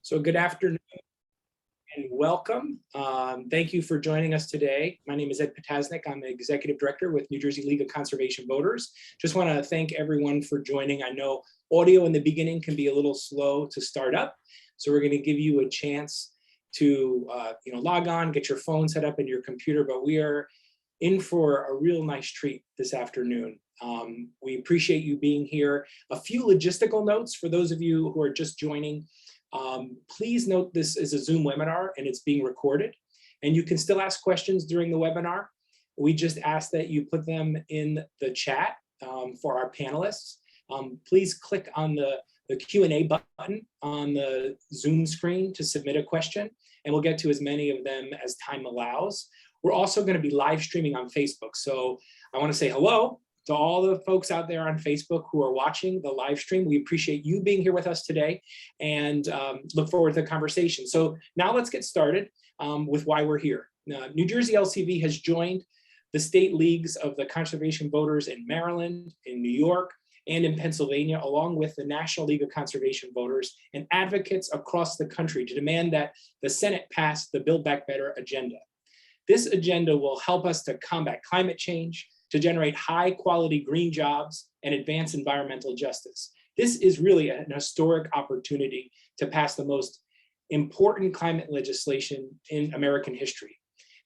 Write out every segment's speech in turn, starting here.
So good afternoon and welcome. Thank you for joining us today. My name is Ed Potassnik. I'm the Executive Director with New Jersey League of Conservation Voters. Just want to thank everyone for joining. I know audio in the beginning can be a little slow to start up, so we're going to give you a chance to log on, get your phone set up and your computer, but we are in for a real nice treat this afternoon. We appreciate you being here. A few logistical notes for those of you who are just joining. Please note this is a Zoom webinar and it's being recorded, and you can still ask questions during the webinar. We just ask that you put them in the chat for our panelists. Please click on the Q&A button on the Zoom screen to submit a question, and we'll get to as many of them as time allows. We're also going to be live streaming on Facebook, so I want to say hello to all the folks out there on Facebook who are watching the live stream. We appreciate you being here with us today and look forward to the conversation. So now let's get started with why we're here. New Jersey LCV has joined the state leagues of the conservation voters in Maryland, in New York, and in Pennsylvania, along with the National League of Conservation Voters and advocates across the country to demand that the Senate pass the Build Back Better agenda. This agenda will help us to combat climate change, to generate high quality green jobs and advance environmental justice. This is really an historic opportunity to pass the most important climate legislation in American history.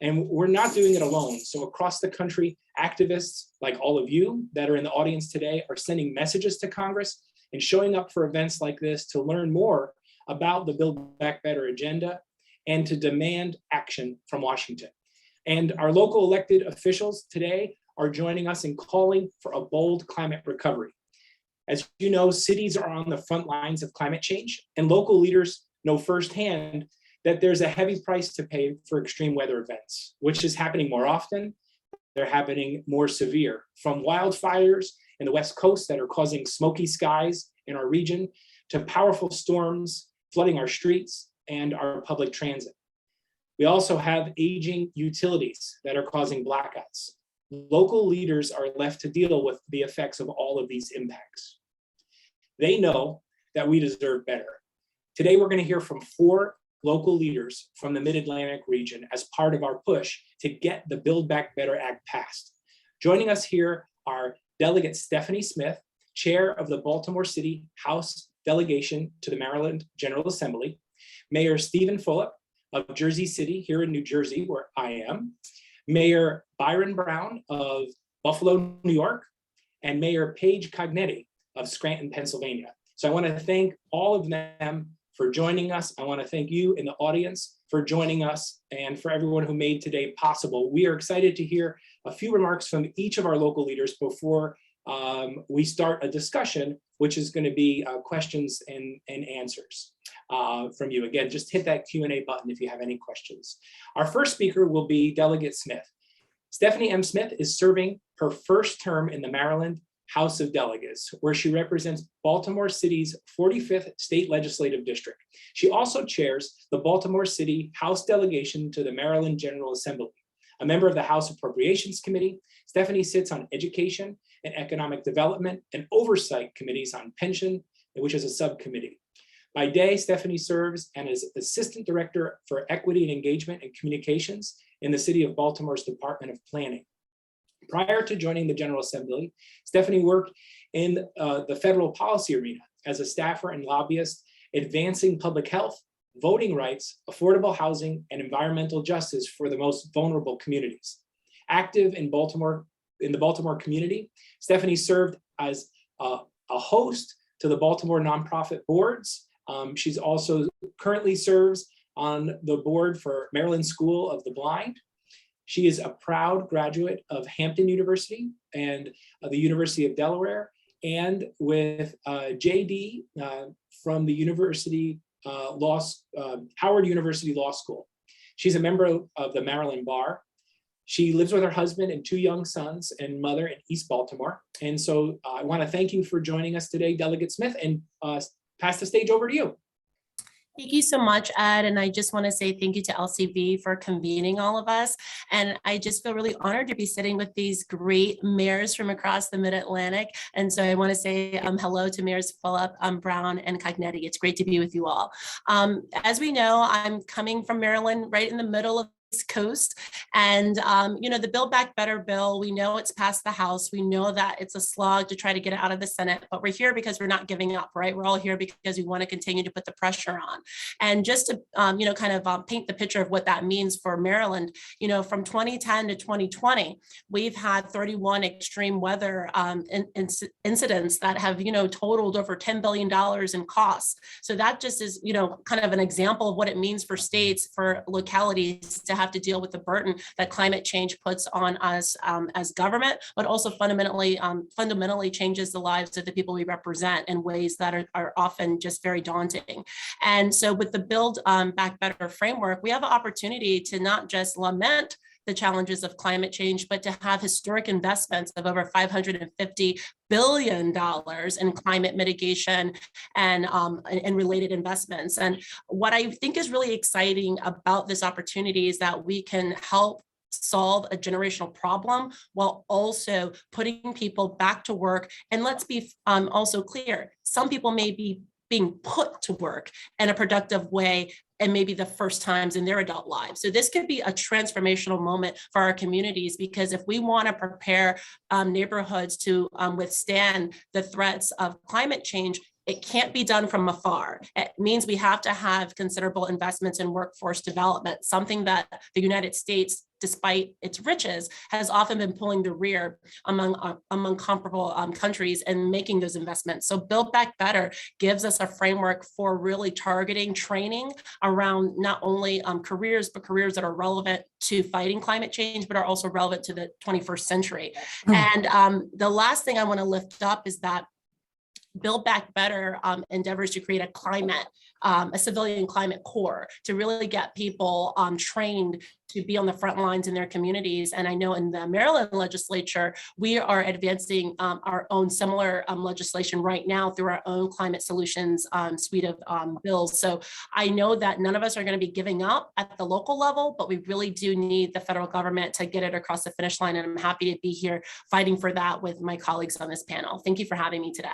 And we're not doing it alone. So across the country, activists like all of you that are in the audience today are sending messages to Congress and showing up for events like this to learn more about the Build Back Better agenda and to demand action from Washington. And our local elected officials today are joining us in calling for a bold climate recovery. As you know, cities are on the front lines of climate change, and local leaders know firsthand that there's a heavy price to pay for extreme weather events, which is happening more often. They're happening more severe, from wildfires in the West Coast that are causing smoky skies in our region to powerful storms flooding our streets and our public transit. We also have aging utilities that are causing blackouts. Local leaders are left to deal with the effects of all of these impacts. They know that we deserve better. Today, we're going to hear from 4 local leaders from the Mid-Atlantic region as part of our push to get the Build Back Better Act passed. Joining us here are Delegate Stephanie Smith, Chair of the Baltimore City House Delegation to the Maryland General Assembly, Mayor Stephen Phillip of Jersey City here in New Jersey, where I am, Mayor Byron Brown of Buffalo, New York, and Mayor Paige Cognetti of Scranton, Pennsylvania. So I want to thank all of them for joining us. I want to thank you in the audience for joining us and for everyone who made today possible. We are excited to hear a few remarks from each of our local leaders before we start a discussion, which is going to be questions and answers from you. Again, just hit that Q&A button if you have any questions. Our first speaker will be Delegate Smith. Stephanie M. Smith is serving her first term in the Maryland House of Delegates, where she represents Baltimore City's 45th State Legislative District. She also chairs the Baltimore City House Delegation to the Maryland General Assembly. A member of the House Appropriations Committee, Stephanie sits on Education and Economic Development and Oversight Committees on Pension, which is a subcommittee. By day, Stephanie serves as Assistant Director for Equity and Engagement and Communications in the City of Baltimore's Department of Planning. Prior to joining the General Assembly, Stephanie worked in the federal policy arena as a staffer and lobbyist, advancing public health, voting rights, affordable housing, and environmental justice for the most vulnerable communities. Active in the Baltimore community, Stephanie served as a host to the Baltimore nonprofit boards. She's also currently serves on the board for Maryland School of the Blind. She is a proud graduate of Hampton University and the University of Delaware, and with JD from the Howard University Law School. She's a member of the Maryland Bar. She lives with her husband and 2 young sons and mother in East Baltimore. And so I want to thank you for joining us today, Delegate Smith, and pass the stage over to you. Thank you so much, Ed. And I just want to say thank you to LCV for convening all of us. And I just feel really honored to be sitting with these great mayors from across the Mid-Atlantic. And so I want to say hello to Mayors Phillip, Brown, and Cognetti. It's great to be with you all. As we know, I'm coming from Maryland, right in the middle of East Coast. And, the Build Back Better bill, we know it's passed the House. We know that it's a slog to try to get it out of the Senate, but we're here because we're not giving up, right? We're all here because we want to continue to put the pressure on. And just to, paint the picture of what that means for Maryland, from 2010 to 2020, we've had 31 extreme weather incidents that have, totaled over $10 billion in costs. So that just is, kind of an example of what it means for states, for localities to have to deal with the burden that climate change puts on us as government, but also fundamentally changes the lives of the people we represent in ways that are often just very daunting. And so with the Build Back Better framework, we have an opportunity to not just lament the challenges of climate change, but to have historic investments of over $550 billion in climate mitigation and related investments. And what I think is really exciting about this opportunity is that we can help solve a generational problem while also putting people back to work. And let's be also clear, some people may be being put to work in a productive way and maybe the first times in their adult lives. So this could be a transformational moment for our communities, because if we want to prepare neighborhoods to withstand the threats of climate change, it can't be done from afar. It means we have to have considerable investments in workforce development, something that the United States, despite its riches, has often been pulling the rear among comparable countries and making those investments. So Build Back Better gives us a framework for really targeting training around not only careers, but careers that are relevant to fighting climate change, but are also relevant to the 21st century. And the last thing I want to lift up is that Build Back Better endeavors to create a civilian climate corps to really get people trained to be on the front lines in their communities. And I know in the Maryland legislature, we are advancing our own similar legislation right now through our own climate solutions suite of bills. So I know that none of us are going to be giving up at the local level, but we really do need the federal government to get it across the finish line. And I'm happy to be here fighting for that with my colleagues on this panel. Thank you for having me today.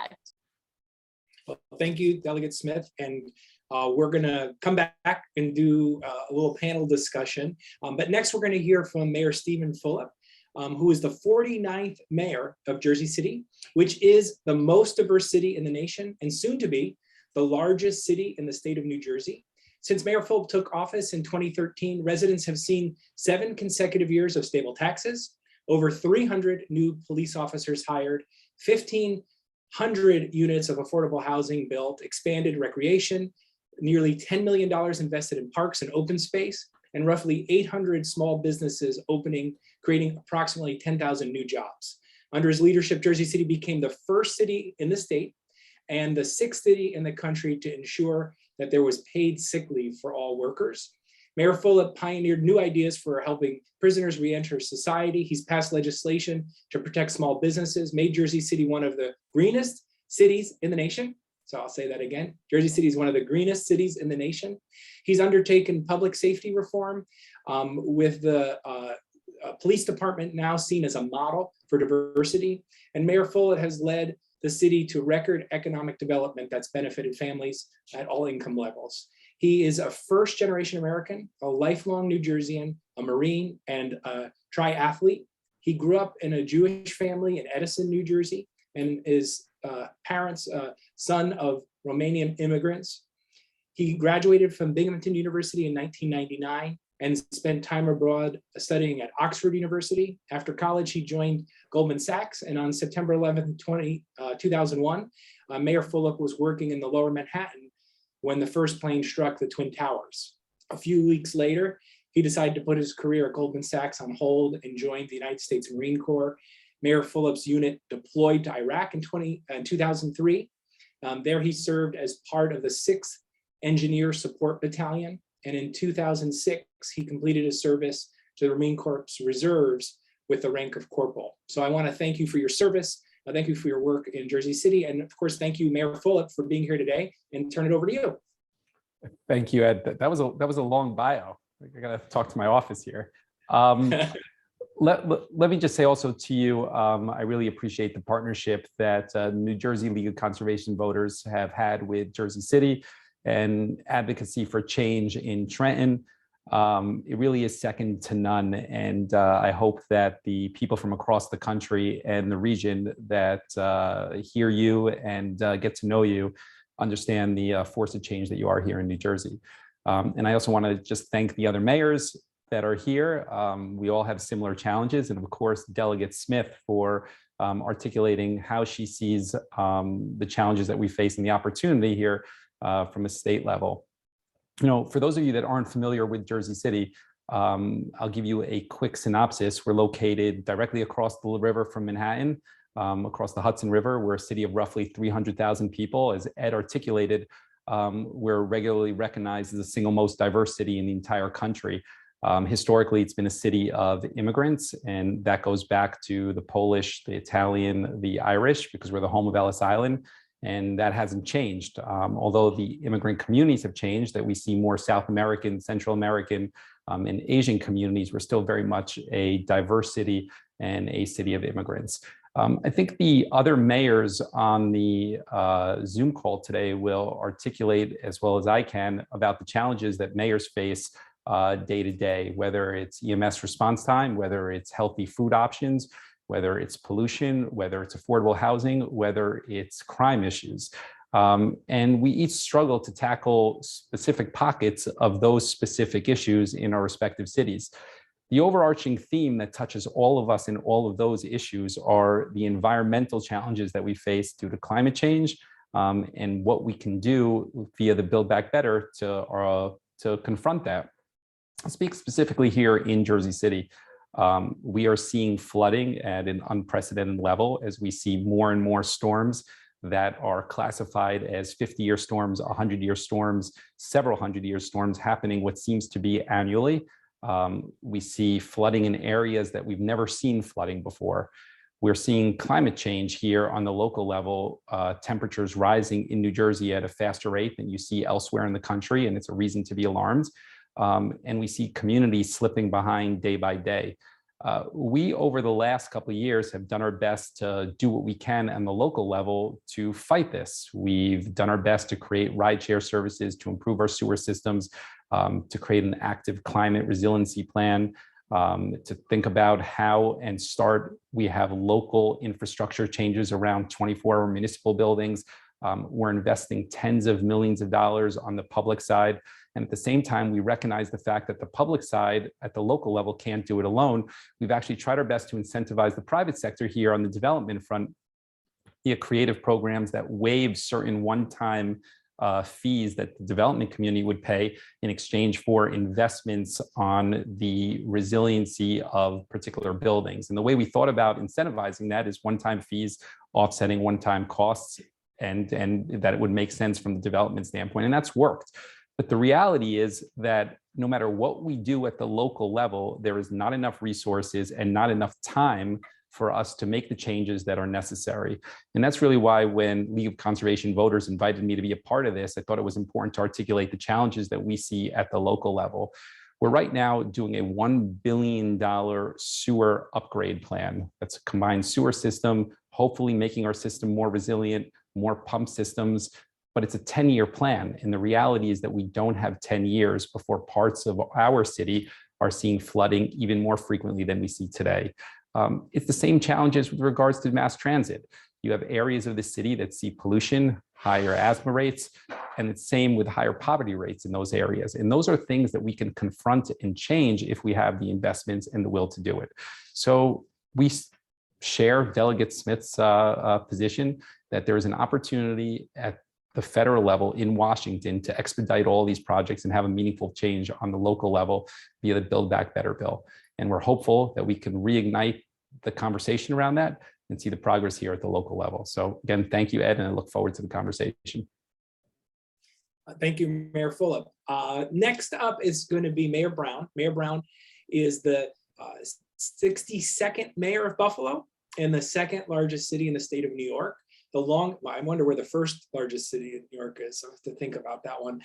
Well, thank you, Delegate Smith. And we're going to come back and do a little panel discussion. But next, we're going to hear from Mayor Stephen Phillip, who is the 49th mayor of Jersey City, which is the most diverse city in the nation and soon to be the largest city in the state of New Jersey. Since Mayor Phillip took office in 2013, residents have seen 7 consecutive years of stable taxes, over 300 new police officers hired, 1,500 units of affordable housing built, expanded recreation, nearly $10 million invested in parks and open space, and roughly 800 small businesses opening, creating approximately 10,000 new jobs. Under his leadership, Jersey City became the first city in the state and the 6th city in the country to ensure that there was paid sick leave for all workers. Mayor Phillip pioneered new ideas for helping prisoners re-enter society. He's passed legislation to protect small businesses, made Jersey City one of the greenest cities in the nation. So I'll say that again. Jersey City is one of the greenest cities in the nation. He's undertaken public safety reform with the police department now seen as a model for diversity. And Mayor Phillip has led the city to record economic development that's benefited families at all income levels. He is a first-generation American, a lifelong New Jerseyan, a Marine, and a triathlete. He grew up in a Jewish family in Edison, New Jersey, and is parents, son of Romanian immigrants. He graduated from Binghamton University in 1999 and spent time abroad studying at Oxford University. After college, he joined Goldman Sachs, and on September 11, 2001, Mayor Phillip was working in the Lower Manhattan when the first plane struck the Twin Towers. A few weeks later, he decided to put his career at Goldman Sachs on hold and joined the United States Marine Corps. Mayor Phillip's unit deployed to Iraq in 2003. There he served as part of the 6th Engineer Support Battalion. And in 2006, he completed his service to the Marine Corps Reserves with the rank of corporal. So I want to thank you for your service. Thank you for your work in Jersey City. And of course, thank you, Mayor Phillip, for being here today, and turn it over to you. Thank you, Ed. That was a long bio. I got to talk to my office here. Let me just say also to you, I really appreciate the partnership that New Jersey League of Conservation Voters have had with Jersey City and advocacy for change in Scranton. It really is second to none. And I hope that the people from across the country and the region that hear you and get to know you understand the force of change that you are here in New Jersey. And I also want to just thank the other mayors that are here. We all have similar challenges, and of course, Delegate Smith for articulating how she sees the challenges that we face and the opportunity here from a state level. You know, for those of you that aren't familiar with Jersey City, I'll give you a quick synopsis. We're located directly across the river from Manhattan, across the Hudson River. We're a city of roughly 300,000 people. As Ed articulated, we're regularly recognized as the single most diverse city in the entire country. Historically, it's been a city of immigrants, and that goes back to the Polish, the Italian, the Irish, because we're the home of Ellis Island, and that hasn't changed. Although the immigrant communities have changed, that we see more South American, Central American, and Asian communities, we're still very much a diverse city and a city of immigrants. I think the other mayors on the Zoom call today will articulate as well as I can about the challenges that mayors face day to day, whether it's EMS response time, whether it's healthy food options, whether it's pollution, whether it's affordable housing, whether it's crime issues. And we each struggle to tackle specific pockets of those specific issues in our respective cities. The overarching theme that touches all of us in all of those issues are the environmental challenges that we face due to climate change, and what we can do via the Build Back Better to confront that. I'll speak specifically here in Jersey City. We are seeing flooding at an unprecedented level as we see more and more storms that are classified as 50-year storms, 100-year storms, several 100-year storms happening what seems to be annually. We see flooding in areas that we've never seen flooding before. We're seeing climate change here on the local level, temperatures rising in New Jersey at a faster rate than you see elsewhere in the country, and it's a reason to be alarmed. And we see communities slipping behind day by day. We, over the last couple of years, have done our best to do what we can on the local level to fight this. We've done our best to create rideshare services, to improve our sewer systems, to create an active climate resiliency plan, to think about how and start. We have local infrastructure changes around 24 municipal buildings. We're investing tens of millions of dollars on the public side. And at the same time, we recognize the fact that the public side at the local level can't do it alone. We've actually tried our best to incentivize the private sector here on the development front via creative programs that waive certain one-time fees that the development community would pay in exchange for investments on the resiliency of particular buildings. And the way we thought about incentivizing that is one-time fees offsetting one-time costs, and that it would make sense from the development standpoint. And that's worked. But the reality is that no matter what we do at the local level, there is not enough resources and not enough time for us to make the changes that are necessary. And that's really why when League of Conservation Voters invited me to be a part of this, I thought it was important to articulate the challenges that we see at the local level. We're right now doing a $1 billion sewer upgrade plan. That's a combined sewer system, hopefully making our system more resilient, more pump systems, but it's a 10-year plan. And the reality is that we don't have 10 years before parts of our city are seeing flooding even more frequently than we see today. It's the same challenges with regards to mass transit. You have areas of the city that see pollution, higher asthma rates, and it's same with higher poverty rates in those areas. And those are things that we can confront and change if we have the investments and the will to do it. So we share Delegate Smith's position that there is an opportunity at the federal level in Washington to expedite all these projects and have a meaningful change on the local level via the Build Back Better bill. And we're hopeful that we can reignite the conversation around that and see the progress here at the local level. So again, thank you, Ed, and I look forward to the conversation. Thank you, Mayor Phillip. Next up is going to be Mayor Brown. Mayor Brown is the 62nd mayor of Buffalo and the second largest city in the state of New York. I wonder where the first largest city in New York is. So I have to think about that one.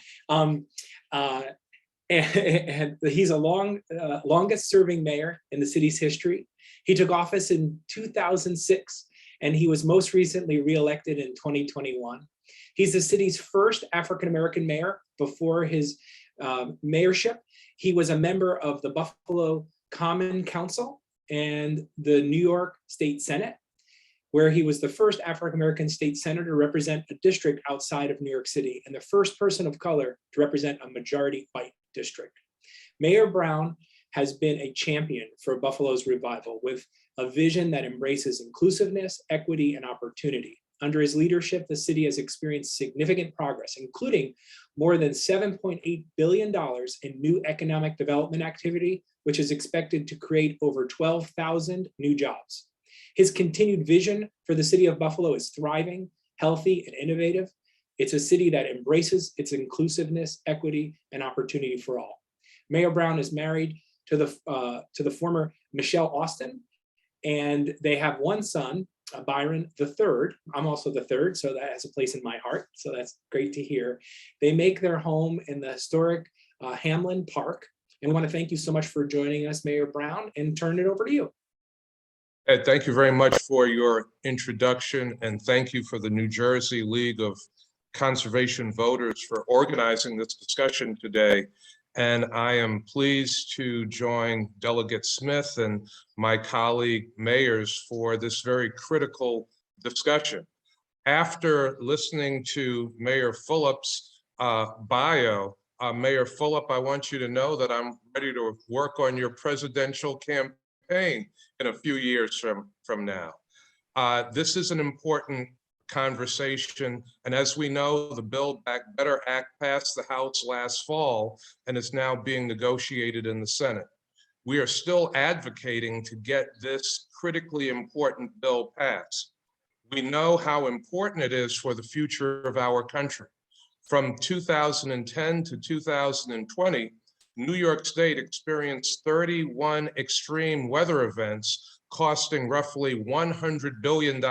And he's a longest serving mayor in the city's history. He took office in 2006, and he was most recently reelected in 2021. He's the city's first African-American mayor. Before his mayorship, he was a member of the Buffalo Common Council and the New York State Senate, where he was the first African-American state senator to represent a district outside of New York City and the first person of color to represent a majority white district. Mayor Brown has been a champion for Buffalo's revival with a vision that embraces inclusiveness, equity, and opportunity. Under his leadership, the city has experienced significant progress, including more than $7.8 billion in new economic development activity, which is expected to create over 12,000 new jobs. His continued vision for the city of Buffalo is thriving, healthy, and innovative. It's a city that embraces its inclusiveness, equity, and opportunity for all. Mayor Brown is married to the former Michelle Austin, and they have one son, Byron the third. I'm also the third, so that has a place in my heart. So that's great to hear. They make their home in the historic Hamlin Park. And we want to thank you so much for joining us, Mayor Brown, and turn it over to you. Ed, thank you very much for your introduction, and thank you for the New Jersey League of Conservation Voters for organizing this discussion today. And I am pleased to join Delegate Smith and my colleague mayors for this very critical discussion. After listening to Mayor Phillip's bio, Mayor Phillip, I want you to know that I'm ready to work on your presidential campaign in a few years from now. This is an important conversation, and as we know, the Build Back Better Act passed the House last fall and is now being negotiated in the Senate. We are still advocating to get this critically important bill passed. We know how important it is for the future of our country. From 2010 to 2020, New York State experienced 31 extreme weather events costing roughly $100 billion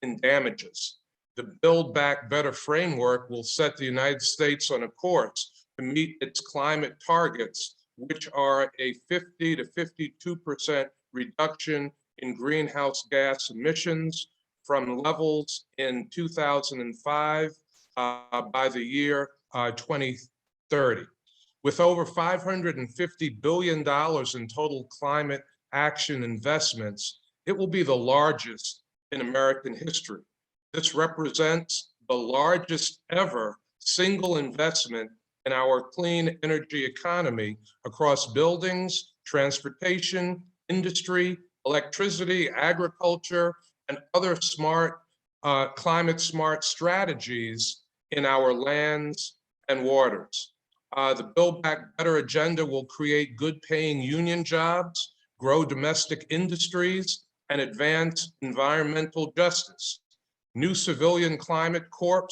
in damages. The Build Back Better framework will set the United States on a course to meet its climate targets, which are a 50 to 52% reduction in greenhouse gas emissions from levels in 2005 by the year 2030. With over $550 billion in total climate action investments, it will be the largest in American history. This represents the largest ever single investment in our clean energy economy across buildings, transportation, industry, electricity, agriculture, and other smart, climate smart strategies in our lands and waters. The Build Back Better agenda will create good paying union jobs, grow domestic industries, and advance environmental justice. New civilian climate corps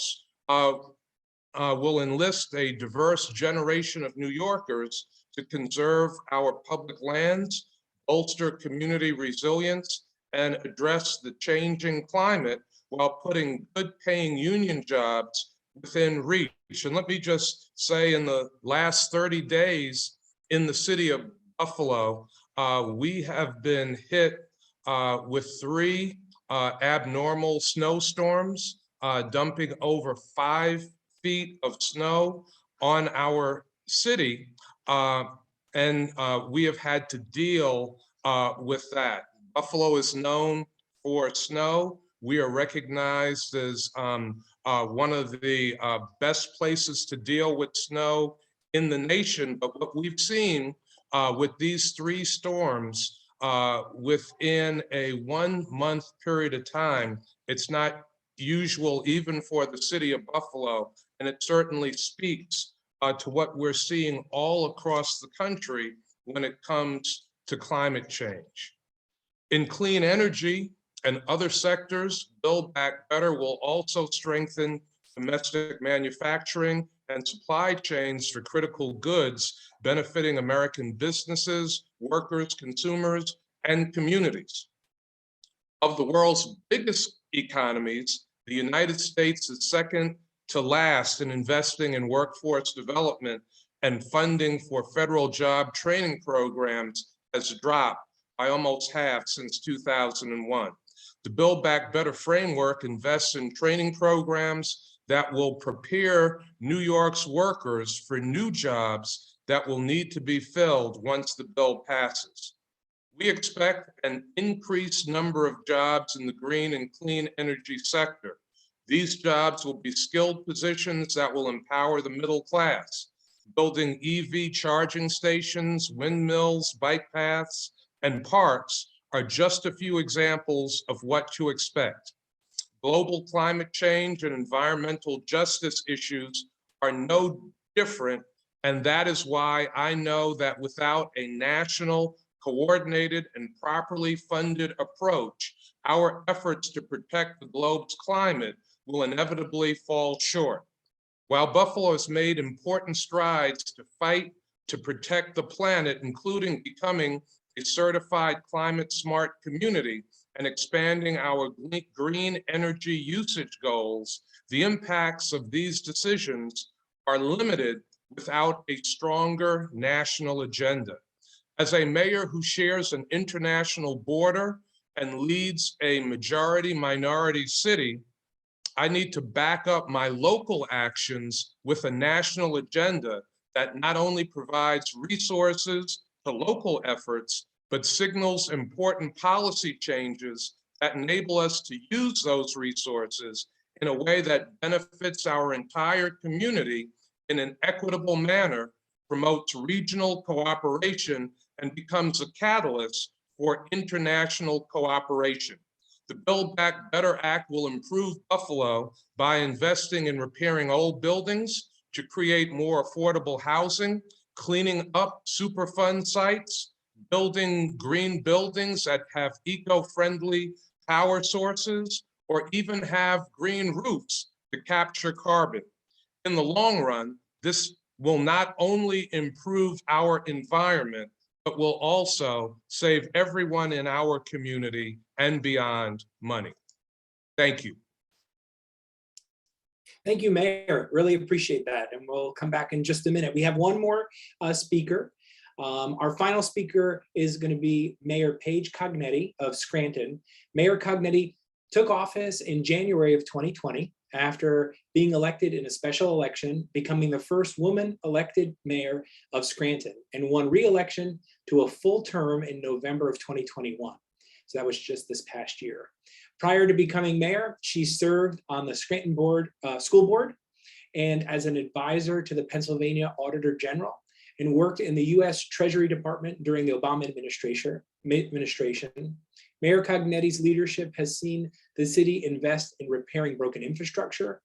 will enlist a diverse generation of New Yorkers to conserve our public lands, bolster community resilience, and address the changing climate while putting good-paying union jobs within reach. And let me just say, in the last 30 days in the city of Buffalo, we have been hit with 3 abnormal snowstorms, dumping over 5 feet of snow on our city. And we have had to deal with that. Buffalo is known for snow. We are recognized as one of the best places to deal with snow in the nation. But what we've seen with these 3 storms within a 1-month period of time, it's not usual even for the city of Buffalo. And it certainly speaks to what we're seeing all across the country when it comes to climate change. In clean energy and other sectors, Build Back Better will also strengthen domestic manufacturing and supply chains for critical goods, benefiting American businesses, workers, consumers, and communities. Of the world's biggest economies, The United States is second to last in investing in workforce development, and funding for federal job training programs has dropped by almost half since 2001. The Build Back Better framework invests in training programs that will prepare New York's workers for new jobs that will need to be filled once the bill passes. We expect an increased number of jobs in the green and clean energy sector. These jobs will be skilled positions that will empower the middle class. Building EV charging stations, windmills, bike paths, and parks are just a few examples of what to expect. Global climate change and environmental justice issues are no different, and that is why I know that without a national, coordinated, and properly funded approach, our efforts to protect the globe's climate will inevitably fall short. While Buffalo has made important strides to fight to protect the planet, including becoming a certified climate smart community and expanding our green energy usage goals, the impacts of these decisions are limited without a stronger national agenda. As a mayor who shares an international border and leads a majority-minority city, I need to back up my local actions with a national agenda that not only provides resources to local efforts, but signals important policy changes that enable us to use those resources in a way that benefits our entire community in an equitable manner, promotes regional cooperation, and becomes a catalyst for international cooperation. The Build Back Better Act will improve Buffalo by investing in repairing old buildings to create more affordable housing, cleaning up Superfund sites, building green buildings that have eco-friendly power sources, or even have green roofs to capture carbon. In the long run, this will not only improve our environment, but will also save everyone in our community and beyond money. Thank you. Thank you, Mayor. Really appreciate that. And we'll come back in just a minute. We have one more speaker. Our final speaker is going to be Mayor Paige Cognetti of Scranton. Mayor Cognetti took office in January of 2020 after being elected in a special election, becoming the first woman elected mayor of Scranton, and won re-election to a full term in November of 2021. So that was just this past year. Prior to becoming mayor, she served on the Scranton School Board and as an advisor to the Pennsylvania Auditor General, and worked in the US Treasury Department during the Obama administration. Mayor Cognetti's leadership has seen the city invest in repairing broken infrastructure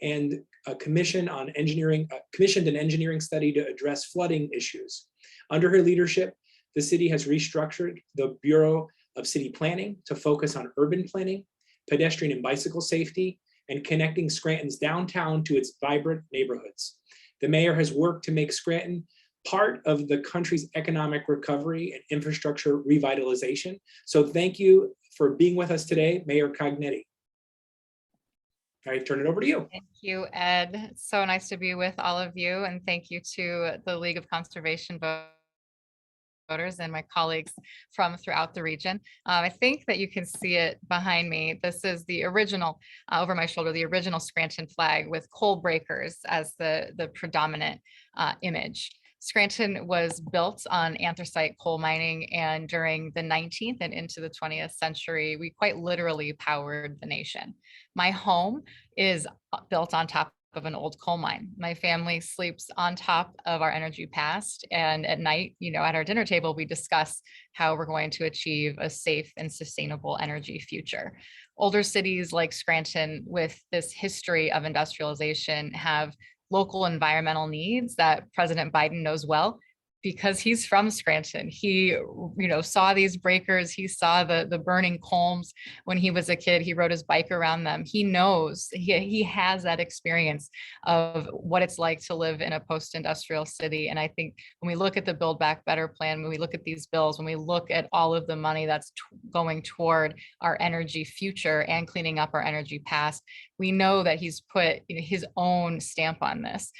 and commissioned an engineering study to address flooding issues. Under her leadership, the city has restructured the Bureau of City Planning to focus on urban planning, pedestrian and bicycle safety, and connecting Scranton's downtown to its vibrant neighborhoods. The mayor has worked to make Scranton part of the country's economic recovery and infrastructure revitalization. So thank you for being with us today, Mayor Cognetti. I turn it over to you. Thank you, Ed. So nice to be with all of you, and thank you to the League of Conservation Voters and my colleagues from throughout the region. I think that you can see it behind me. This is the original, over my shoulder, the original Scranton flag with coal breakers as the predominant image. Scranton was built on anthracite coal mining, and during the 19th and into the 20th century, we quite literally powered the nation. My home is built on top of an old coal mine. My family sleeps on top of our energy past, and at night, at our dinner table, we discuss how we're going to achieve a safe and sustainable energy future. Older cities like Scranton, with this history of industrialization, have local environmental needs that President Biden knows well. because he's from Scranton. He, saw these breakers. He saw the burning culms when he was a kid. He rode his bike around them. He knows, he has that experience of what it's like to live in a post-industrial city. And I think when we look at the Build Back Better plan, when we look at these bills, when we look at all of the money that's going toward our energy future and cleaning up our energy past, we know that he's put his own stamp on this.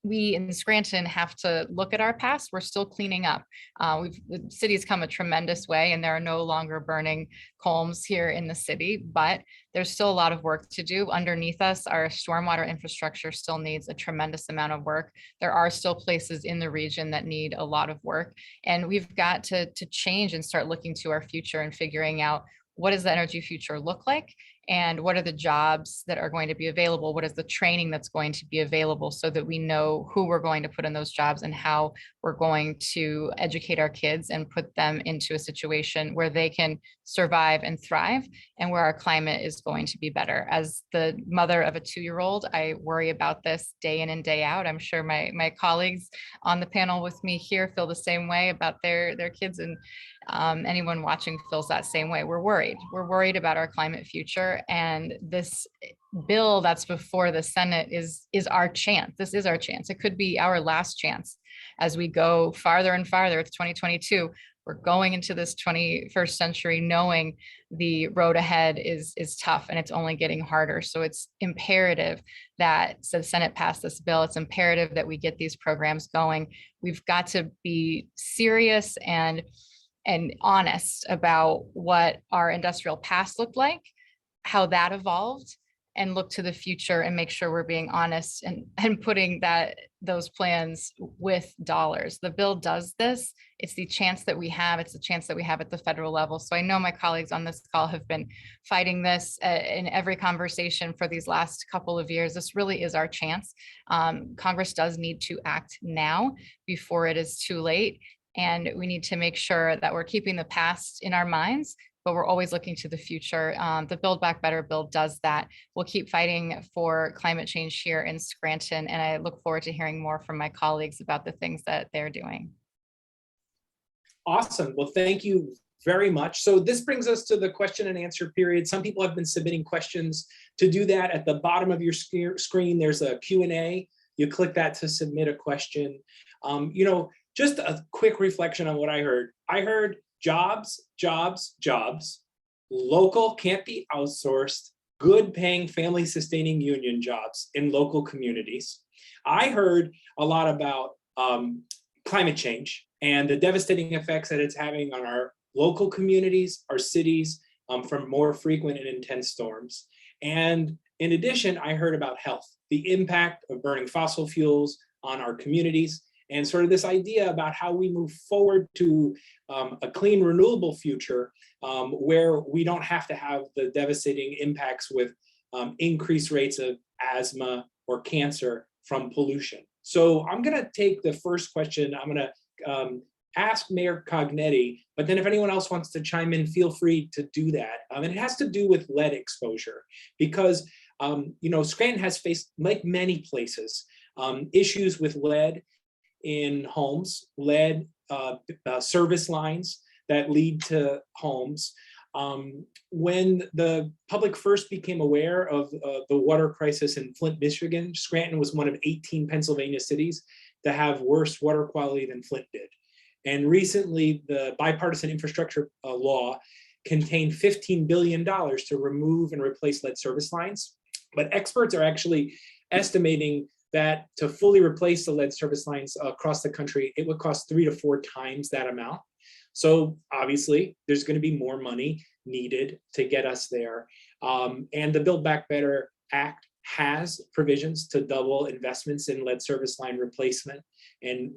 We in Scranton have to look at our past. We're still cleaning up. The city's come a tremendous way, and there are no longer burning culms here in the city, but there's still a lot of work to do. Underneath us, our stormwater infrastructure still needs a tremendous amount of work. There are still places in the region that need a lot of work, and we've got to change and start looking to our future and figuring out, what does the energy future look like? And what are the jobs that are going to be available? What is the training that's going to be available, so that we know who we're going to put in those jobs and how we're going to educate our kids and put them into a situation where they can survive and thrive, and where our climate is going to be better. As the mother of a 2-year-old, I worry about this day in and day out. I'm sure my colleagues on the panel with me here feel the same way about their kids, and anyone watching feels that same way. We're worried about our climate future, and this bill that's before the Senate is our chance. This is our chance. It could be our last chance as we go farther and farther. It's 2022. We're going into this 21st century knowing the road ahead is tough, and it's only getting harder. So it's imperative that the Senate pass this bill. It's imperative that we get these programs going. We've got to be serious and honest about what our industrial past looked like, how that evolved, and look to the future and make sure we're being honest and putting those plans with dollars. The bill does this. It's the chance that we have. It's the chance that we have at the federal level. So I know my colleagues on this call have been fighting this in every conversation for these last couple of years. This really is our chance. Congress does need to act now before it is too late. And we need to make sure that we're keeping the past in our minds, but we're always looking to the future. The Build Back Better bill does that. We'll keep fighting for climate change here in Scranton, and I look forward to hearing more from my colleagues about the things that they're doing. Awesome. Well, thank you very much. So this brings us to the question and answer period. Some people have been submitting questions. To do that, at the bottom of your screen, there's a Q&A. You click that to submit a question. Just a quick reflection on what I heard. I heard jobs, jobs, jobs, local can't be outsourced, good paying family sustaining union jobs in local communities. I heard a lot about climate change and the devastating effects that it's having on our local communities, our cities, from more frequent and intense storms. And in addition, I heard about health, the impact of burning fossil fuels on our communities, and sort of this idea about how we move forward to a clean, renewable future where we don't have to have the devastating impacts with increased rates of asthma or cancer from pollution. So I'm gonna take the first question. I'm gonna ask Mayor Cognetti, but then if anyone else wants to chime in, feel free to do that. And it has to do with lead exposure, because Scranton has faced, like many places, issues with lead in homes, lead service lines that lead to homes. When the public first became aware of the water crisis in Flint, Michigan, Scranton was one of 18 Pennsylvania cities to have worse water quality than Flint did. And recently, the bipartisan infrastructure law contained $15 billion to remove and replace lead service lines. But experts are actually estimating that to fully replace the lead service lines across the country, it would cost 3 to 4 times that amount. So obviously, there's going to be more money needed to get us there. And the Build Back Better Act has provisions to double investments in lead service line replacement and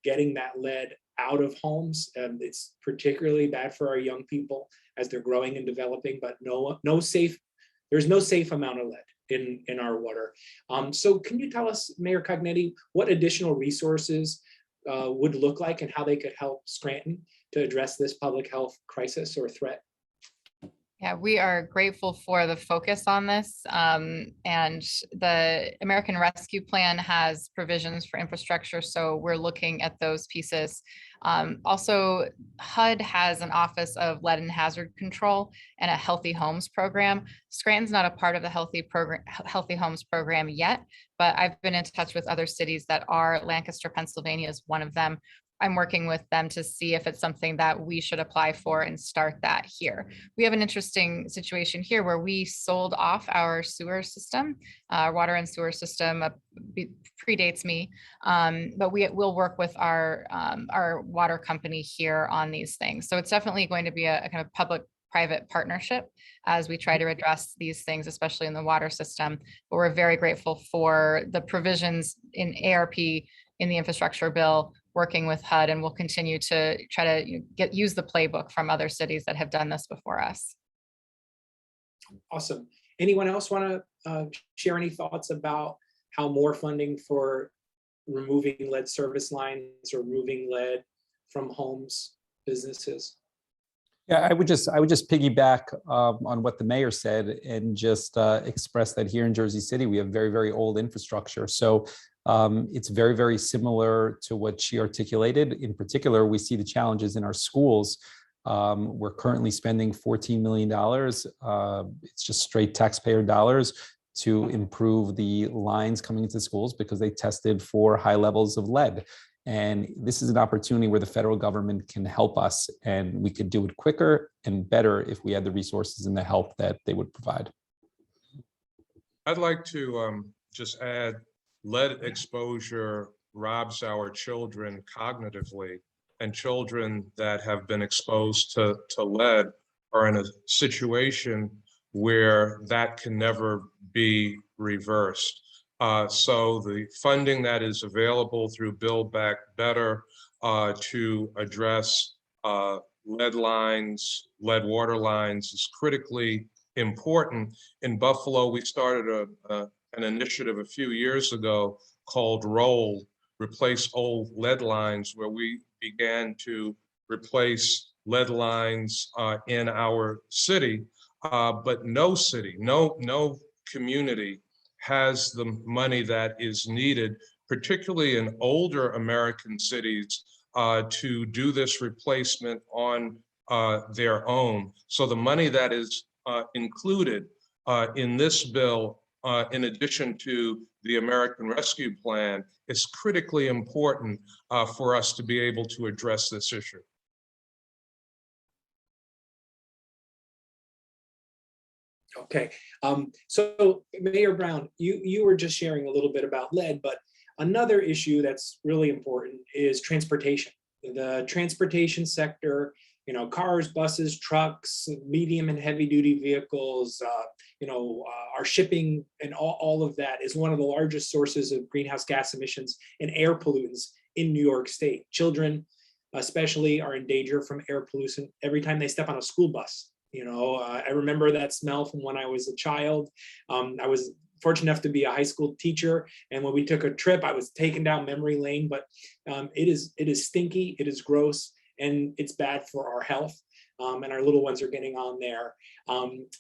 getting that lead out of homes. It's particularly bad for our young people as they're growing and developing, but there's no safe amount of lead in our water. So can you tell us, Mayor Cognetti, what additional resources would look like and how they could help Scranton to address this public health crisis or threat? Yeah, we are grateful for the focus on this. And the American Rescue Plan has provisions for infrastructure, so we're looking at those pieces. Also, HUD has an Office of Lead and Hazard Control and a Healthy Homes program. Scranton's not a part of the Healthy Homes program yet, but I've been in touch with other cities that are. Lancaster, Pennsylvania is one of them. I'm working with them to see if it's something that we should apply for and start that here. We have an interesting situation here where we sold off our sewer system. Our water and sewer system predates me, but we will work with our water company here on these things. So it's definitely going to be a kind of public-private partnership as we try to address these things, especially in the water system. But we're very grateful for the provisions in ARP in the infrastructure bill, working with HUD, and we'll continue to try to use the playbook from other cities that have done this before us. Awesome. Anyone else want to share any thoughts about how more funding for removing lead service lines or removing lead from homes, businesses? Yeah, I would just piggyback on what the mayor said and just express that here in Jersey City, we have very, very old infrastructure. So it's very, very similar to what she articulated. In particular, we see the challenges in our schools. We're currently spending $14 million. It's just straight taxpayer dollars to improve the lines coming into schools because they tested for high levels of lead. And this is an opportunity where the federal government can help us, and we could do it quicker and better if we had the resources and the help that they would provide. I'd like to just add, lead exposure robs our children cognitively, and children that have been exposed to lead are in a situation where that can never be reversed. So the funding that is available through Build Back Better to address lead lines, lead water lines is critically important. In Buffalo, we started an initiative a few years ago called ROLL, Replace Old Lead Lines, where we began to replace lead lines in our city, but no city, no community has the money that is needed, particularly in older American cities, to do this replacement on their own. So the money that is included in this bill, in addition to the American Rescue Plan, is critically important for us to be able to address this issue. Okay, so Mayor Brown, you were just sharing a little bit about lead, but another issue that's really important is transportation. The transportation sector, you know, cars, buses, trucks, medium and heavy duty vehicles, our shipping and all of that is one of the largest sources of greenhouse gas emissions and air pollutants in New York State. Children especially are in danger from air pollution every time they step on a school bus. I remember that smell from when I was a child. I was fortunate enough to be a high school teacher, and when we took a trip, I was taken down memory lane. But it is stinky, it is gross, and it's bad for our health. And our little ones are getting on there.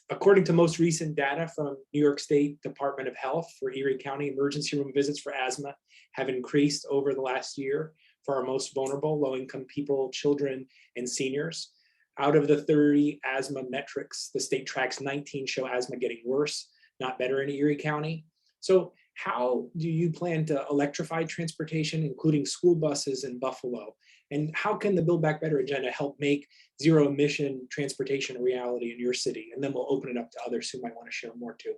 According to most recent data from New York State Department of Health for Erie County, emergency room visits for asthma have increased over the last year for our most vulnerable, low-income people, children, and seniors. Out of the 30 asthma metrics, the state tracks 19 show asthma getting worse, not better in Erie County. So how do you plan to electrify transportation, including school buses in Buffalo? And how can the Build Back Better agenda help make zero emission transportation a reality in your city? And then we'll open it up to others who might want to share more too.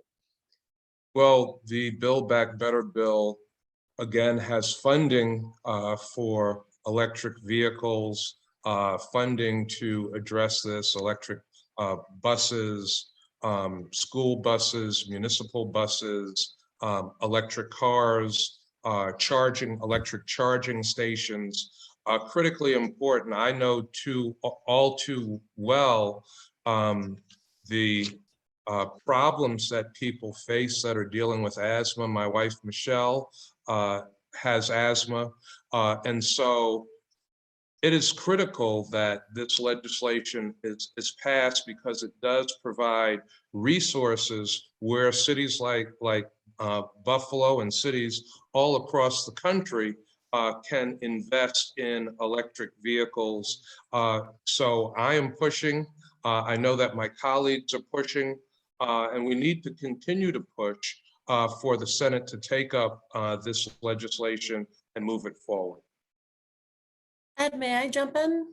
Well, the Build Back Better bill, again, has funding for electric vehicles, funding to address this, electric buses, school buses, municipal buses, electric cars, electric charging stations, critically important. I know all too well the problems that people face that are dealing with asthma. My wife, Michelle, has asthma. And so it is critical that this legislation is passed because it does provide resources where cities like Buffalo and cities all across the country can invest in electric vehicles. So I am pushing. I know that my colleagues are pushing, and we need to continue to push for the Senate to take up this legislation and move it forward. Ed, may I jump in?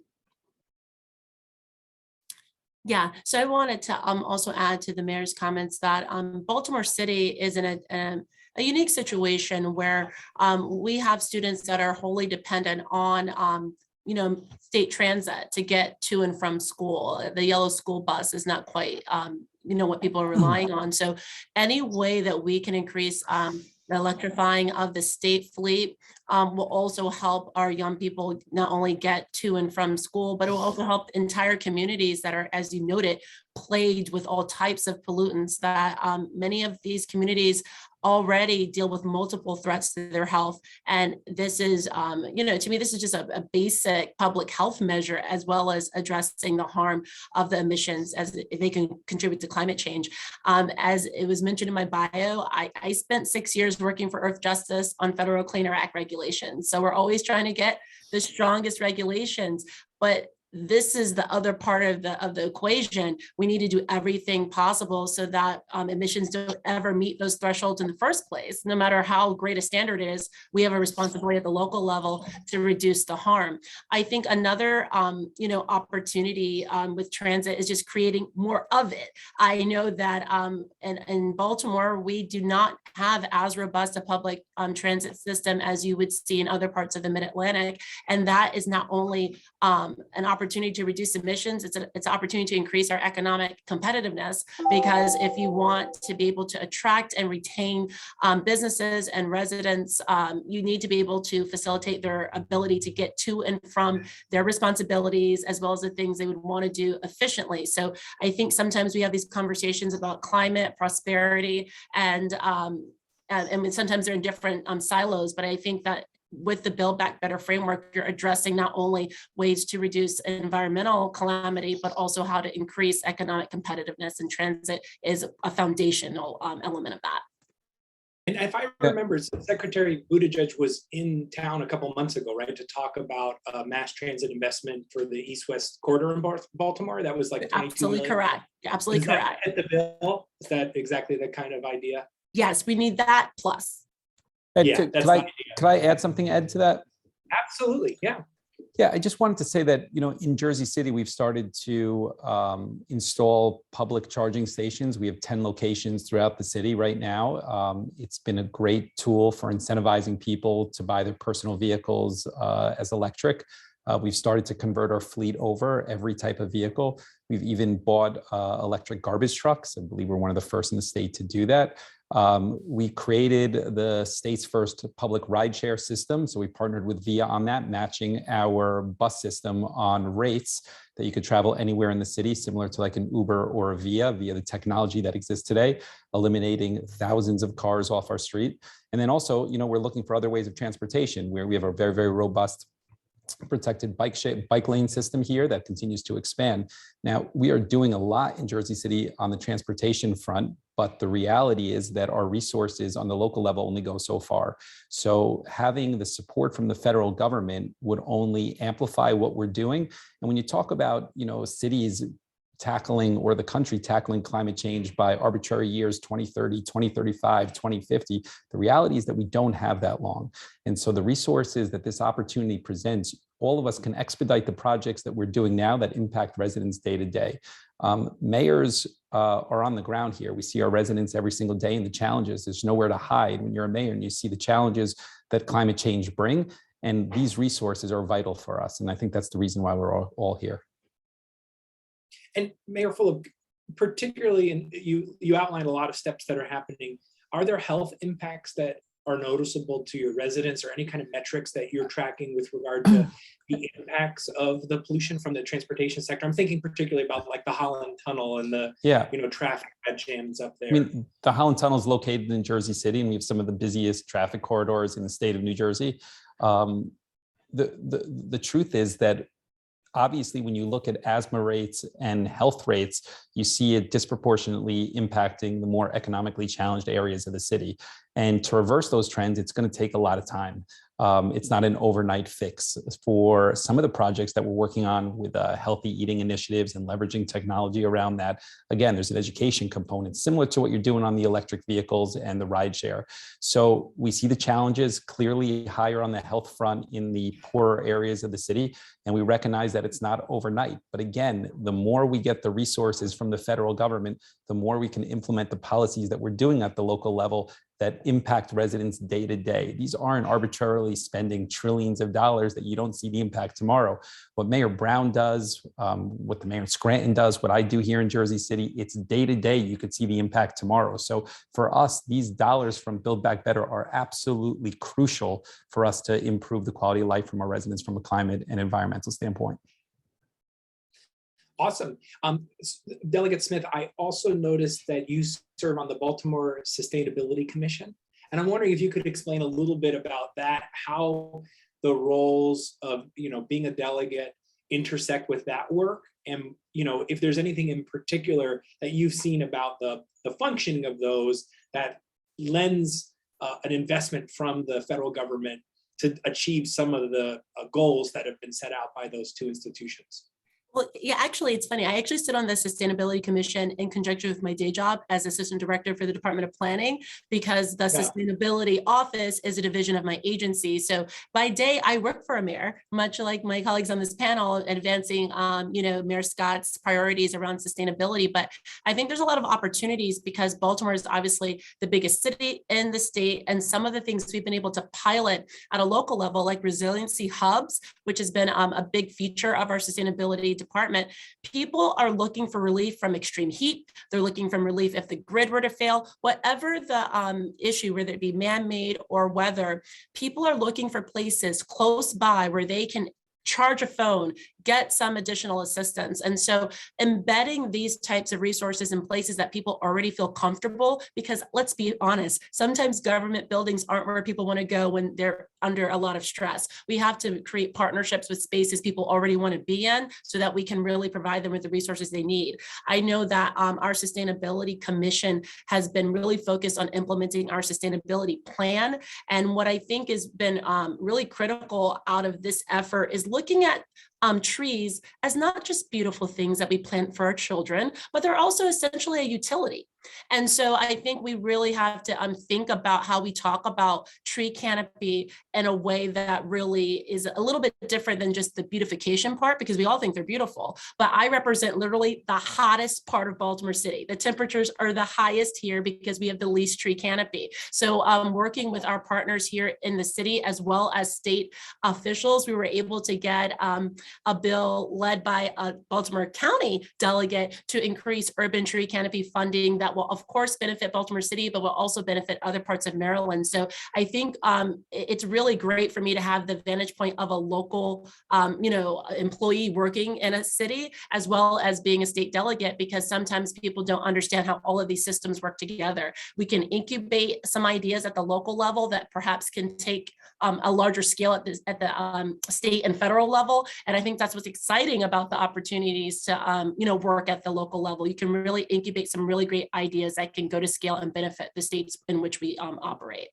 Yeah, so I wanted to also add to the mayor's comments that Baltimore City is in a unique situation where we have students that are wholly dependent on state transit to get to and from school. The yellow school bus is not quite what people are relying on. So any way that we can increase the electrifying of the state fleet will also help our young people not only get to and from school, but it will also help entire communities that are, as you noted, plagued with all types of pollutants that many of these communities already deal with multiple threats to their health. And this is, to me, this is just a basic public health measure, as well as addressing the harm of the emissions as they can contribute to climate change. As it was mentioned in my bio, I spent 6 years working for Earth Justice on Federal Clean Air Act regulations. So we're always trying to get the strongest regulations, but this is the other part of the equation. We need to do everything possible so that emissions don't ever meet those thresholds in the first place. No matter how great a standard is, we have a responsibility at the local level to reduce the harm. I think another opportunity with transit is just creating more of it. I know that in Baltimore, we do not have as robust a public transit system as you would see in other parts of the Mid-Atlantic. And that is not only an opportunity to reduce emissions, it's an opportunity to increase our economic competitiveness, because if you want to be able to attract and retain businesses and residents, you need to be able to facilitate their ability to get to and from their responsibilities, as well as the things they would want to do efficiently. So I think sometimes we have these conversations about climate, prosperity, and sometimes they're in different silos, but I think that with the Build Back Better framework, you're addressing not only ways to reduce environmental calamity, but also how to increase economic competitiveness, and transit is a foundational element of that. And if I remember, Secretary Buttigieg was in town a couple months ago, right, to talk about mass transit investment for the East-West corridor in Baltimore. That was like 22 absolutely million. Correct. Absolutely Is correct. That at the bill? Is that exactly the kind of idea? Yes, we need that plus. Ed, Yeah, could that's I add something, Ed, to that? Absolutely, yeah. Yeah, I just wanted to say that, in Jersey City, we've started to install public charging stations. We have 10 locations throughout the city right now. It's been a great tool for incentivizing people to buy their personal vehicles as electric. We've started to convert our fleet over every type of vehicle. We've even bought electric garbage trucks. I believe we're one of the first in the state to do that. We created the state's first public rideshare system. So we partnered with VIA on that, matching our bus system on rates that you could travel anywhere in the city, similar to like an Uber or a via the technology that exists today, eliminating thousands of cars off our street. And then also, we're looking for other ways of transportation, where we have a very, very robust protected bike lane system here that continues to expand. Now, we are doing a lot in Jersey City on the transportation front, but the reality is that our resources on the local level only go so far. So having the support from the federal government would only amplify what we're doing. And when you talk about, cities tackling, or the country tackling climate change by arbitrary years, 2030, 2035, 2050, the reality is that we don't have that long. And so the resources that this opportunity presents, all of us can expedite the projects that we're doing now that impact residents day to day. Mayors are on the ground here. We see our residents every single day and the challenges. There's nowhere to hide when you're a mayor and you see the challenges that climate change bring. And these resources are vital for us. And I think that's the reason why we're all here. And Mayor Phillip, particularly, and you outlined a lot of steps that are happening. Are there health impacts that are noticeable to your residents, or any kind of metrics that you're tracking with regard to the impacts of the pollution from the transportation sector? I'm thinking particularly about like the Holland Tunnel and the traffic jams up there. I mean, the Holland Tunnel is located in Jersey City, and we have some of the busiest traffic corridors in the state of New Jersey. the truth is that obviously, when you look at asthma rates and health rates, you see it disproportionately impacting the more economically challenged areas of the city. And to reverse those trends, it's going to take a lot of time. It's not an overnight fix. For some of the projects that we're working on with healthy eating initiatives and leveraging technology around that, again, there's an education component similar to what you're doing on the electric vehicles and the rideshare. So we see the challenges clearly higher on the health front in the poorer areas of the city. And we recognize that it's not overnight. But again, the more we get the resources from the federal government, the more we can implement the policies that we're doing at the local level that impact residents day to day. These aren't arbitrarily spending trillions of dollars that you don't see the impact tomorrow. What Mayor Brown does, what the mayor of Scranton does, what I do here in Jersey City, it's day to day. You could see the impact tomorrow. So for us, these dollars from Build Back Better are absolutely crucial for us to improve the quality of life from our residents from a climate and environmental standpoint. Awesome. Delegate Smith, I also noticed that you serve on the Baltimore Sustainability Commission. And I'm wondering if you could explain a little bit about that, how the roles of, being a delegate intersect with that work. And, if there's anything in particular that you've seen about the functioning of those that lends an investment from the federal government to achieve some of the goals that have been set out by those two institutions. Well, yeah, actually, it's funny. I actually sit on the Sustainability Commission in conjunction with my day job as Assistant Director for the Department of Planning, because the Sustainability Office is a division of my agency. So by day, I work for a mayor, much like my colleagues on this panel, advancing, Mayor Scott's priorities around sustainability. But I think there's a lot of opportunities because Baltimore is obviously the biggest city in the state. And some of the things we've been able to pilot at a local level, like Resiliency Hubs, which has been a big feature of our sustainability department. People are looking for relief from extreme heat. They're looking for relief if the grid were to fail, whatever the issue, whether it be man-made or weather. People are looking for places close by where they can charge a phone, get some additional assistance. And so embedding these types of resources in places that people already feel comfortable, because let's be honest, sometimes government buildings aren't where people want to go when they're under a lot of stress. We have to create partnerships with spaces people already want to be in so that we can really provide them with the resources they need. I know that our Sustainability Commission has been really focused on implementing our sustainability plan. And what I think has been really critical out of this effort is looking at trees as not just beautiful things that we plant for our children, but they're also essentially a utility. And so I think we really have to think about how we talk about tree canopy in a way that really is a little bit different than just the beautification part, because we all think they're beautiful. But I represent literally the hottest part of Baltimore City. The temperatures are the highest here because we have the least tree canopy. So working with our partners here in the city, as well as state officials, we were able to get a bill led by a Baltimore County delegate to increase urban tree canopy funding that will of course benefit Baltimore City, but will also benefit other parts of Maryland. So I think it's really great for me to have the vantage point of a local, employee working in a city, as well as being a state delegate, because sometimes people don't understand how all of these systems work together. We can incubate some ideas at the local level that perhaps can take a larger scale at the state and federal level. And I think that's what's exciting about the opportunities to, work at the local level. You can really incubate some really great ideas that can go to scale and benefit the states in which we operate.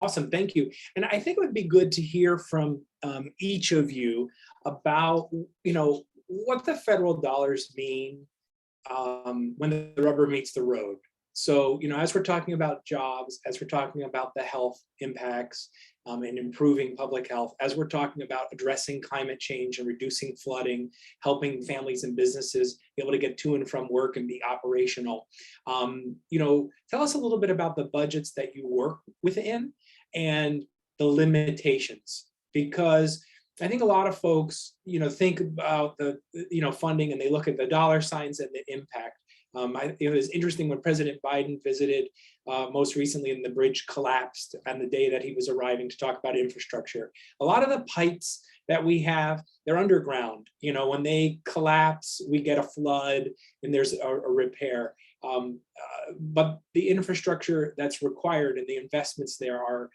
Awesome, thank you. And I think it would be good to hear from each of you about, what the federal dollars mean when the rubber meets the road. So, as we're talking about jobs, as we're talking about the health impacts and improving public health, as we're talking about addressing climate change and reducing flooding, helping families and businesses be able to get to and from work and be operational. Tell us a little bit about the budgets that you work within and the limitations, because I think a lot of folks, think about the, funding and they look at the dollar signs and the impact. It was interesting when President Biden visited most recently and the bridge collapsed on the day that he was arriving to talk about infrastructure. A lot of the pipes that we have, they're underground. When they collapse, we get a flood and there's a repair. But the infrastructure that's required and the investments there are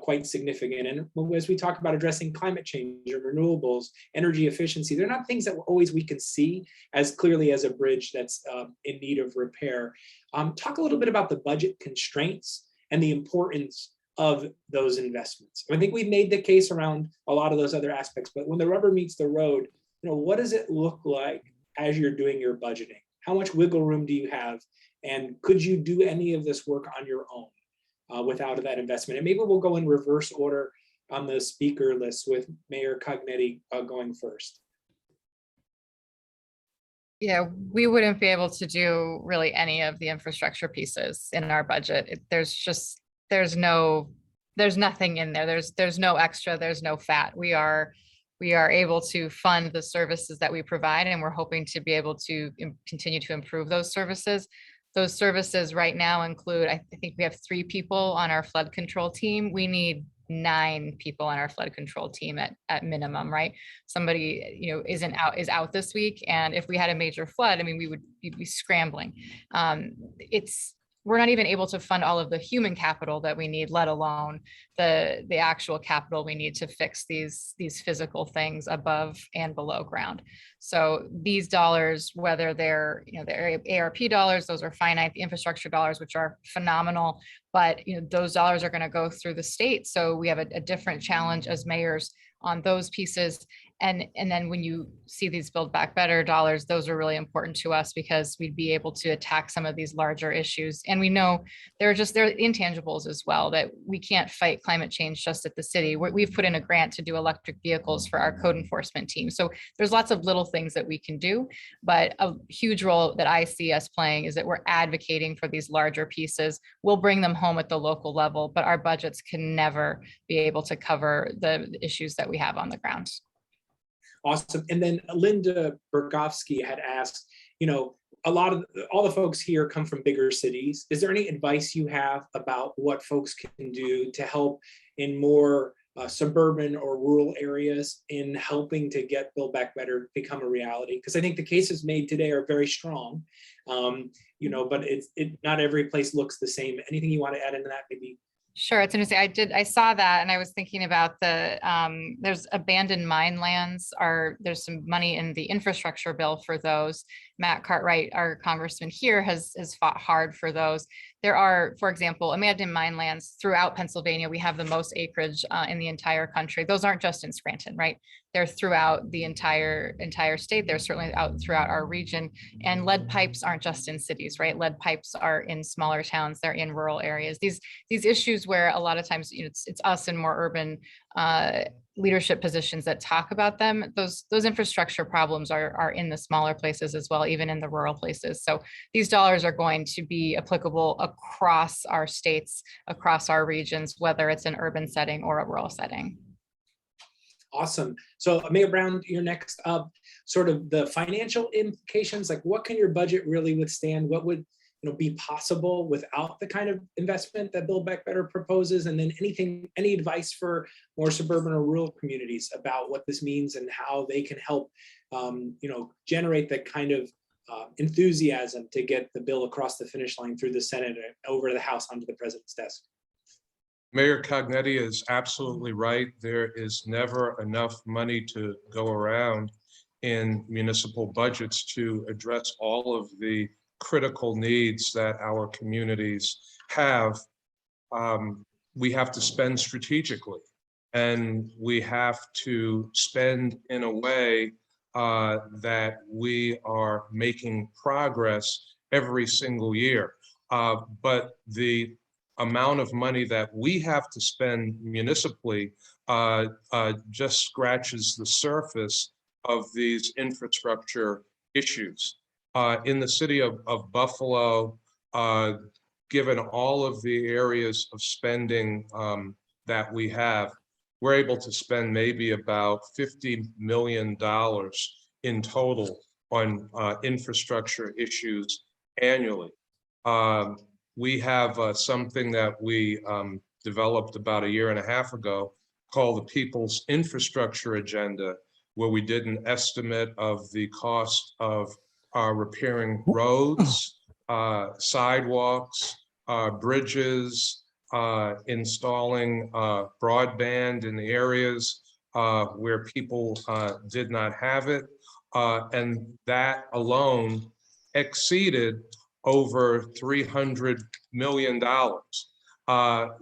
quite significant. And as we talk about addressing climate change or renewables, energy efficiency, they're not things that we can see as clearly as a bridge that's in need of repair. Talk a little bit about the budget constraints and the importance of those investments. I think we've made the case around a lot of those other aspects, but when the rubber meets the road, what does it look like as you're doing your budgeting? How much wiggle room do you have? And could you do any of this work on your own without that investment? And maybe we'll go in reverse order on the speaker list with Mayor Cognetti going first. Yeah, we wouldn't be able to do really any of the infrastructure pieces in our budget. There's nothing in there. There's no extra, there's no fat. We are able to fund the services that we provide, and we're hoping to be able to continue to improve those services. Those services right now include, I think we have 3 people on our flood control team. We need 9 people on our flood control team at minimum, right? Somebody, is out this week. And if we had a major flood, I mean, we'd be scrambling. We're not even able to fund all of the human capital that we need, let alone the actual capital we need to fix these physical things above and below ground. So these dollars, whether they're ARP dollars, those are finite, the infrastructure dollars, which are phenomenal, but those dollars are going to go through the state. So we have a different challenge as mayors on those pieces. And then when you see these Build Back Better dollars, those are really important to us because we'd be able to attack some of these larger issues. And we know they're intangibles as well, that we can't fight climate change just at the city. We've put in a grant to do electric vehicles for our code enforcement team. So there's lots of little things that we can do, but a huge role that I see us playing is that we're advocating for these larger pieces. We'll bring them home at the local level, but our budgets can never be able to cover the issues that we have on the ground. Awesome. And then Linda Bergovsky had asked, all the folks here come from bigger cities. Is there any advice you have about what folks can do to help in more suburban or rural areas in helping to get Build Back Better become a reality? Because I think the cases made today are very strong, but not every place looks the same. Anything you want to add into that, maybe? Sure, it's interesting. I saw that, and I was thinking about there's abandoned mine lands. There's some money in the infrastructure bill for those. Matt Cartwright, our congressman here, has fought hard for those. There are, for example, abandoned mine lands throughout Pennsylvania. We have the most acreage in the entire country. Those aren't just in Scranton, right? They're throughout the entire state. They're certainly out throughout our region. And lead pipes aren't just in cities, right? Lead pipes are in smaller towns. They're in rural areas. These issues where a lot of times it's us in more urban leadership positions that talk about them. Those infrastructure problems are in the smaller places as well, even in the rural places. So these dollars are going to be applicable across our states, across our regions, whether it's an urban setting or a rural setting. Awesome. So Mayor Brown, you're next up. Sort of the financial implications, like what can your budget really withstand? What would be possible without the kind of investment that Build Back Better proposes? And then any advice for more suburban or rural communities about what this means and how they can help, generate the kind of enthusiasm to get the bill across the finish line through the Senate and over the House onto the president's desk? Mayor Cognetti is absolutely right. There is never enough money to go around in municipal budgets to address all of the critical needs that our communities have. We have to spend strategically, and we have to spend in a way that we are making progress every single year. But the amount of money that we have to spend municipally just scratches the surface of these infrastructure issues. In the city of Buffalo, given all of the areas of spending that we have, we're able to spend maybe about $50 million in total on infrastructure issues annually. We have something that we developed about 1.5 years ago called the People's Infrastructure Agenda, where we did an estimate of the cost of repairing roads, sidewalks, bridges, installing broadband in the areas where people did not have it. And that alone exceeded over $300 million.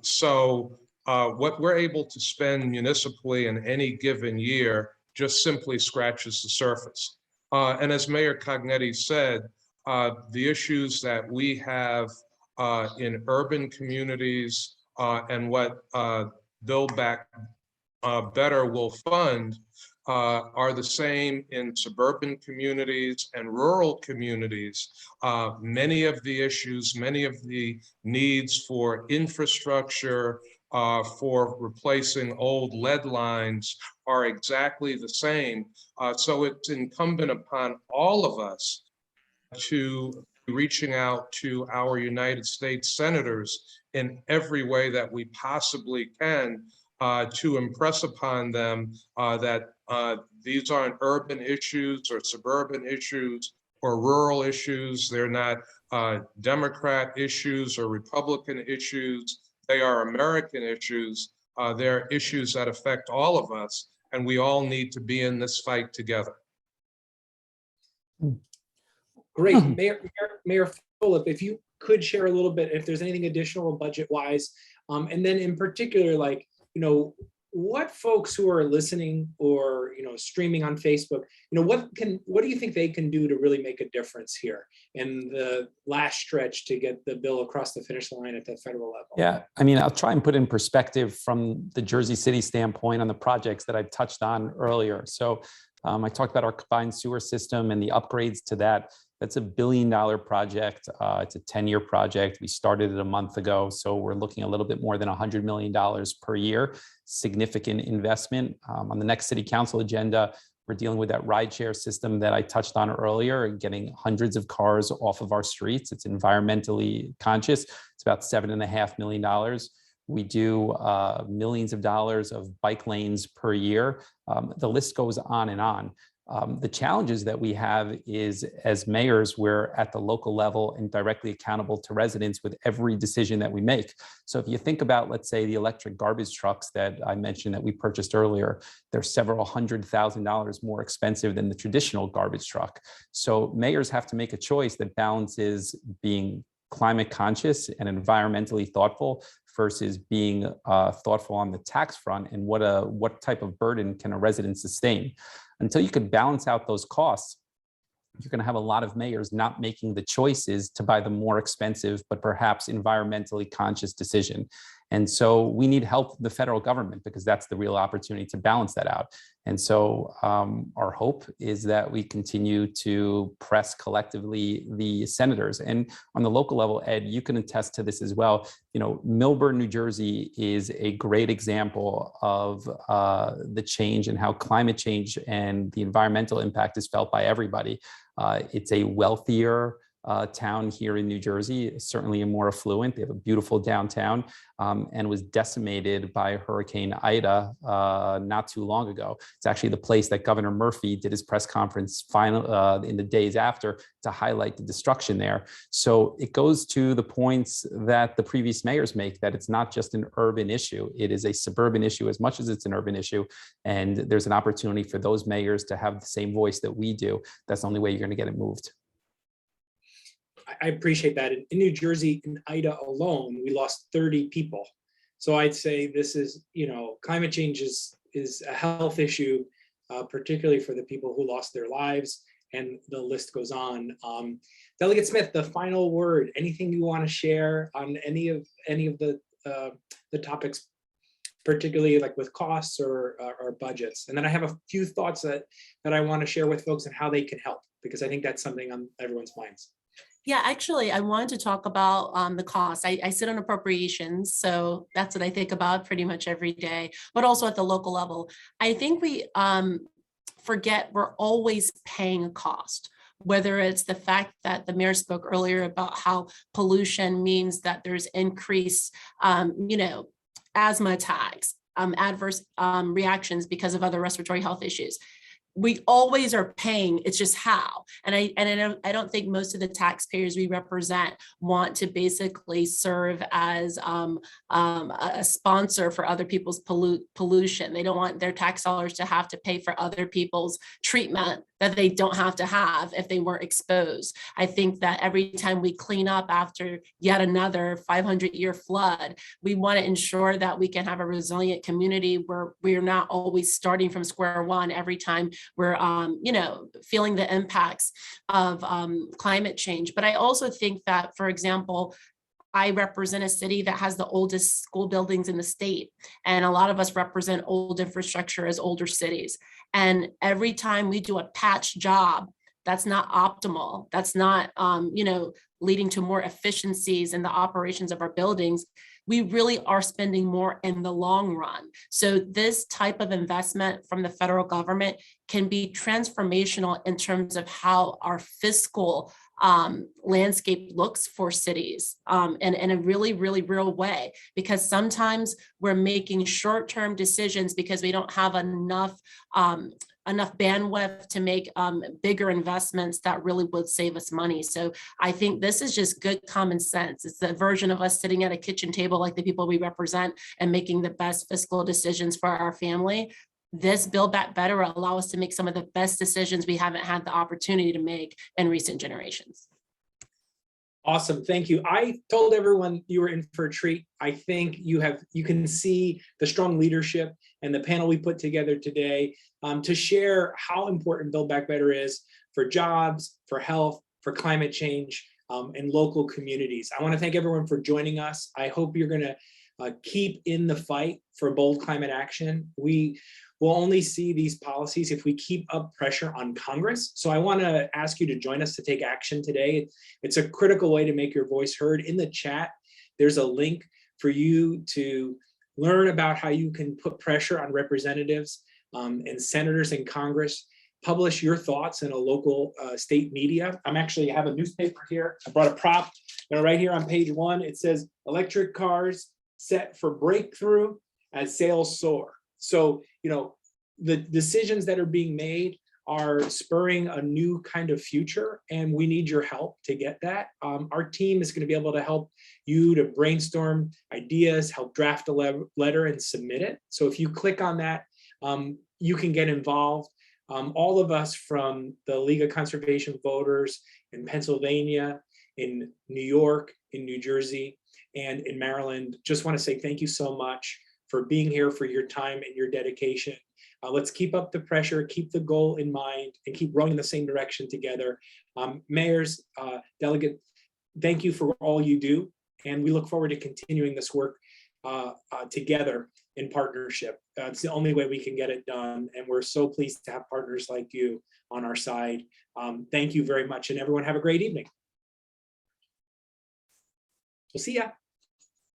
So what we're able to spend municipally in any given year just simply scratches the surface. And as Mayor Cognetti said, the issues that we have in urban communities and what Build Back Better will fund are the same in suburban communities and rural communities. Many of the issues, many of the needs for infrastructure, for replacing old lead lines are exactly the same. So it's incumbent upon all of us to reaching out to our United States senators in every way that we possibly can to impress upon them that these aren't urban issues or suburban issues or rural issues. They're not Democrat issues or Republican issues. They are American issues. They're issues that affect all of us, and we all need to be in this fight together. Great. Mayor Phillip, if you could share a little bit, if there's anything additional budget-wise, and then in particular, like, what folks who are listening or, streaming on Facebook, what do you think they can do to really make a difference here in the last stretch to get the bill across the finish line at the federal level? Yeah, I mean, I'll try and put in perspective from the Jersey City standpoint on the projects that I touched on earlier. So I talked about our combined sewer system and the upgrades to that. That's $1 billion project. It's a 10-year project. We started it a month ago. So we're looking a little bit more than $100 million per year. Significant investment. On the next city council agenda, we're dealing with that rideshare system that I touched on earlier and getting hundreds of cars off of our streets. It's environmentally conscious. It's about $7.5 million. We do millions of dollars of bike lanes per year. The list goes on and on. The challenges that we have is, as mayors, we're at the local level and directly accountable to residents with every decision that we make. So if you think about, let's say, the electric garbage trucks that I mentioned that we purchased earlier, they're several $100,000 more expensive than the traditional garbage truck. So mayors have to make a choice that balances being climate conscious and environmentally thoughtful versus being thoughtful on the tax front and what type of burden can a resident sustain. Until you could balance out those costs, you're going to have a lot of mayors not making the choices to buy the more expensive, but perhaps environmentally conscious decision. And so we need help from the federal government because that's the real opportunity to balance that out. And so our hope is that we continue to press collectively the senators. And on the local level, Ed, you can attest to this as well. Millburn, New Jersey is a great example of the change and how climate change and the environmental impact is felt by everybody. It's a wealthier town here in New Jersey, certainly a more affluent. They have a beautiful downtown and was decimated by Hurricane Ida not too long ago. It's actually the place that Governor Murphy did his press conference in the days after to highlight the destruction there. So it goes to the points that the previous mayors make, that it's not just an urban issue. It is a suburban issue as much as it's an urban issue. And there's an opportunity for those mayors to have the same voice that we do. That's the only way you're going to get it moved. I appreciate that. In New Jersey, in Ida alone, we lost 30 people. So I'd say this is, climate change is a health issue, particularly for the people who lost their lives, and the list goes on. Delegate Smith, the final word. Anything you want to share on any of the topics, particularly like with costs or budgets? And then I have a few thoughts that I want to share with folks and how they can help, because I think that's something on everyone's minds. Yeah, actually, I wanted to talk about the cost. I sit on appropriations, so that's what I think about pretty much every day, but also at the local level. I think we forget we're always paying a cost, whether it's the fact that the mayor spoke earlier about how pollution means that there's increased, asthma attacks, adverse reactions because of other respiratory health issues. we always are paying, it's just how. And I don't think most of the taxpayers we represent want to basically serve as a sponsor for other people's pollution. They don't want their tax dollars to have to pay for other people's treatment that they don't have to have if they weren't exposed. I think that every time we clean up after yet another 500-year flood, we want to ensure that we can have a resilient community where we're not always starting from square one every time we're feeling the impacts of climate change. But I also think that, for example, I represent a city that has the oldest school buildings in the state. And a lot of us represent old infrastructure as older cities. And every time we do a patch job, that's not optimal. That's not, leading to more efficiencies in the operations of our buildings. We really are spending more in the long run. So this type of investment from the federal government can be transformational in terms of how our fiscal landscape looks for cities in a really, really real way, because sometimes we're making short-term decisions because we don't have enough bandwidth to make bigger investments that really would save us money. So I think this is just good common sense. It's the version of us sitting at a kitchen table like the people we represent and making the best fiscal decisions for our family. This Build Back Better will allow us to make some of the best decisions we haven't had the opportunity to make in recent generations. Awesome, thank you. I told everyone you were in for a treat. I think you can see the strong leadership and the panel we put together today to share how important Build Back Better is for jobs, for health, for climate change, and local communities. I want to thank everyone for joining us. I hope you're going to keep in the fight for bold climate action. We will only see these policies if we keep up pressure on Congress. So I want to ask you to join us to take action today. It's a critical way to make your voice heard. In the chat, there's a link for you to learn about how you can put pressure on representatives and senators in Congress. Publish your thoughts in a local state media. I have a newspaper here. I brought a prop. Right here on page 1, it says electric cars set for breakthrough as sales soar. So, the decisions that are being made are spurring a new kind of future, and we need your help to get that. Our team is going to be able to help you to brainstorm ideas, help draft a letter and submit it. So if you click on that, you can get involved. All of us from the League of Conservation Voters in Pennsylvania, in New York, in New Jersey, and in Maryland, just want to say thank you so much for being here, for your time and your dedication. Let's keep up the pressure, keep the goal in mind, and keep rowing in the same direction together. Mayors, delegate, thank you for all you do, and we look forward to continuing this work together in partnership. It's the only way we can get it done, and we're so pleased to have partners like you on our side. Thank you very much, and everyone have a great evening. We'll see ya.